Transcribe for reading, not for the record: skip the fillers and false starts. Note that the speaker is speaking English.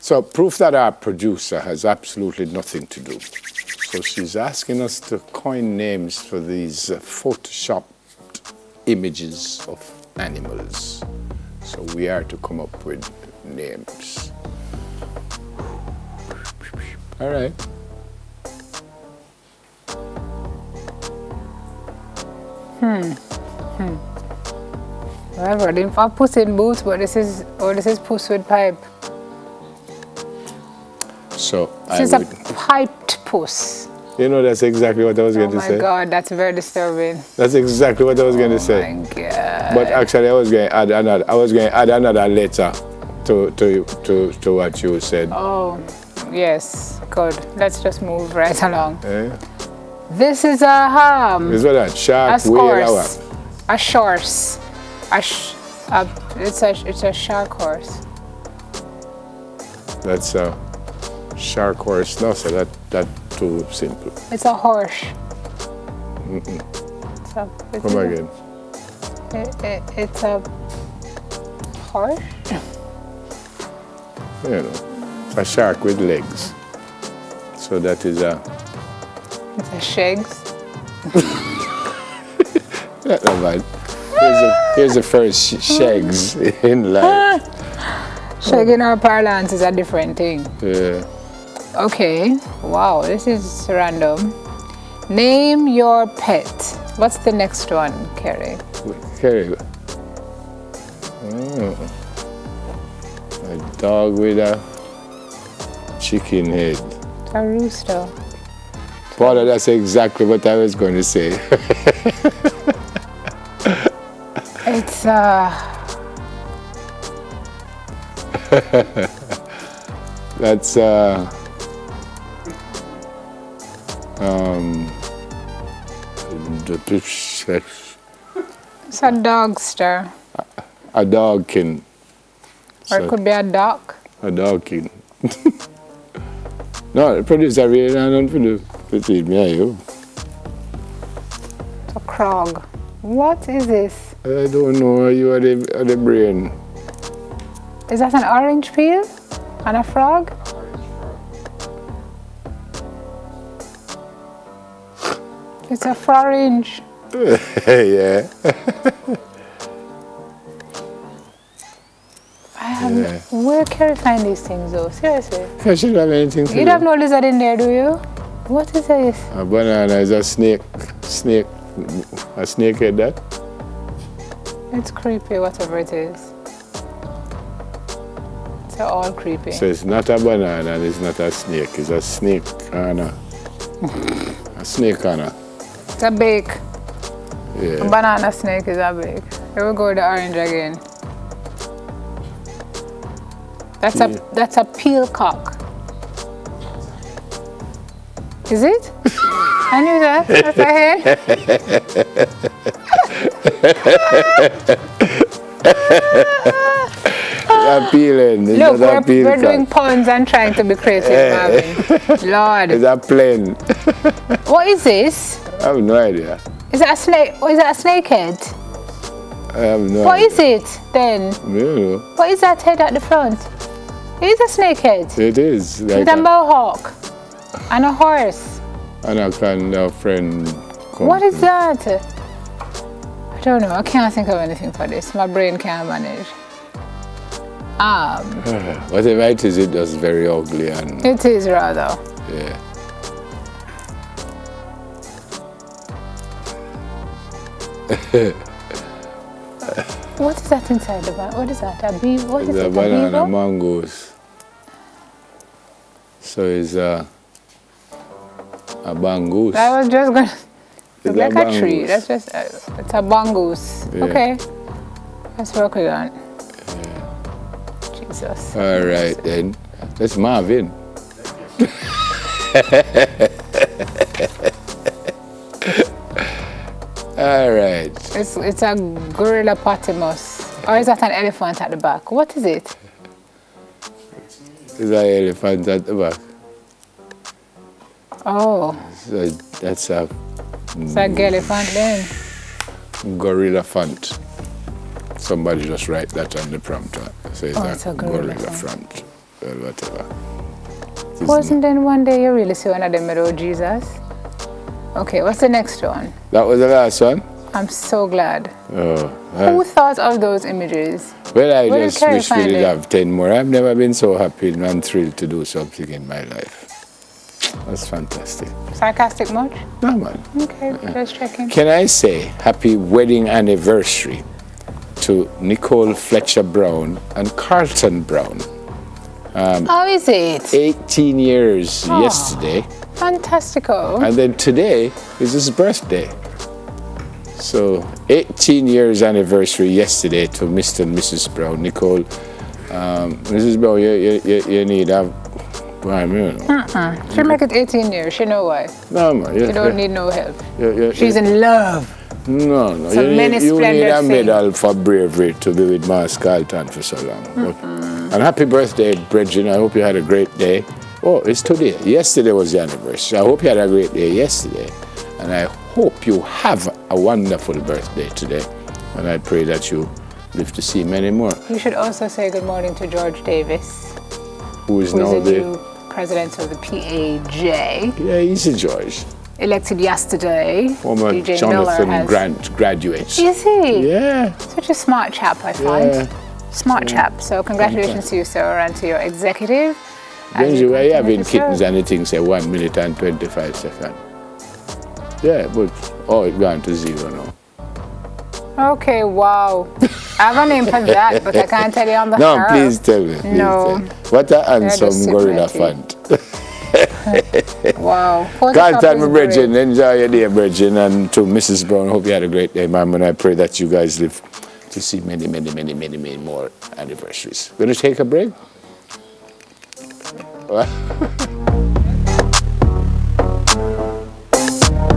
So proof that our producer has absolutely nothing to do. So she's asking us to coin names for these photoshopped images of animals. So we are to come up with names. All right. Well, I didn't find Puss in Boots, but this is Puss with pipe. So This is a piped puss. You know, that's exactly what I was going to say. Oh my God, that's very disturbing. That's exactly what I was going to say. Oh my God. But actually, I was going to add another. I was going to add another letter to what you said. Oh, yes, good. Let's just move right along. Eh? This is a Is what that shark whale? A horse. It's a shark horse. That's a shark horse. No, so that's too simple. It's a horse. Come again. It's a horse? You know, a shark with legs. So that is a... It's a shags. Not bad. Here's the first shags in life. Shag in our parlance is a different thing. Yeah. Okay. Wow, this is random. Name your pet. What's the next one, Kerry? Kerry. Oh. A dog with a chicken head. A rooster. Paula, that's exactly what I was going to say. It's That's it's a dogster. A dogkin. Or it could be a duck. A dogkin. No, the producer really don't do between me and you. It's a crog. What is this? I don't know, you are the brain. Is that an orange peel? And a frog? It's a frorange. Yeah. Where can you find these things though? Seriously? I shouldn't have anything to You don't have no lizard in there, do you? What is this? A banana is a snake. A snake head that? It's creepy, whatever it is. It's all creepy. So it's not a banana and it's not a snake. It's a snake, Anna. A snake, Anna. It's a bake. Yeah. A banana snake is a bake. Here we go with the orange again. That's a peacock. Is it? I knew that. That's a head. Peeling. Look, we're doing puns and trying to be creative, Marvin. Lord. It's a plane. What is this? I have no idea. Is that a snake? Or is that a snake head? I have no What idea. is it then? I don't know. What is that head at the front? It is a snake head. It is. Like With a mohawk and a horse. Anaconda friend. What is that? I don't know. I can't think of anything for this. My brain can't manage. Whatever it is, it does very ugly and... It is rather. Yeah. What is that inside the bag? What is that? A beaver? What is It's it? a banana beaver? mangoes. So it's a bangoose. I was just going to look like a tree. Bangoose. That's just, it's a bangoose. Yeah. Okay. Let's work with that. Jesus. All right then. That's Marvin. All right. It's a gorilla potamus. Or is that an elephant at the back? What is it? It's an elephant at the back. Oh. So that's a It's a elephant then. gorilla font. Somebody just write that on the prompter. So it's a gorilla font. well, whatever. Wasn't then one day you really see one of them with oh Jesus? Okay, what's the next one? That was the last one? I'm so glad. Oh, Who thought of those images? well, I Where just did Kerry wish we find did it? have 10 more. I've never been so happy and thrilled to do something in my life. That's fantastic. Sarcastic much? No, man. Okay, just checking. Can I say happy wedding anniversary to Nicole Fletcher Brown and Carlton Brown? How is it? 18 years yesterday. Fantastico. And then today is his birthday. So 18 years anniversary yesterday to Mr. and Mrs. Brown. Nicole, Mrs. Brown, you need a... Well, you know. She'll make it 18 years. She know why. No, man. She don't need no help. you- She's in love. No, no. So many You need splendid a things. medal for bravery to be with Mas Carlton for so long. And happy birthday, Bridget. I hope you had a great day. Oh, it's today. Yesterday was the anniversary. I hope you had a great day yesterday. And I hope you have a wonderful birthday today. And I pray that you live to see many more. You should also say good morning to George Davis, Who is who now is the the... new president of the TVJ. Yeah, he's a George. Elected yesterday. Former DJ Jonathan Miller has... Grant graduate. Is he? Yeah. Such a smart chap, I find. Yeah. Smart chap. So congratulations to you, sir, and to your executive. as Benji, you why you continue having to kittens serve. and the thing say 1 minute and 25 seconds? Yeah, but it's gone to 0 now. Okay, wow. I have a name for that, but I can't tell you on the No, air. please tell me. Please No. tell me. What a handsome just gorilla sip font. Wow. Carlton, my Photoshop is brethren, enjoy your day, brethren. And to Mrs. Brown, hope you had a great day, ma'am. And I pray that you guys live to see many, many, many, many, many more anniversaries. Gonna take a break? What?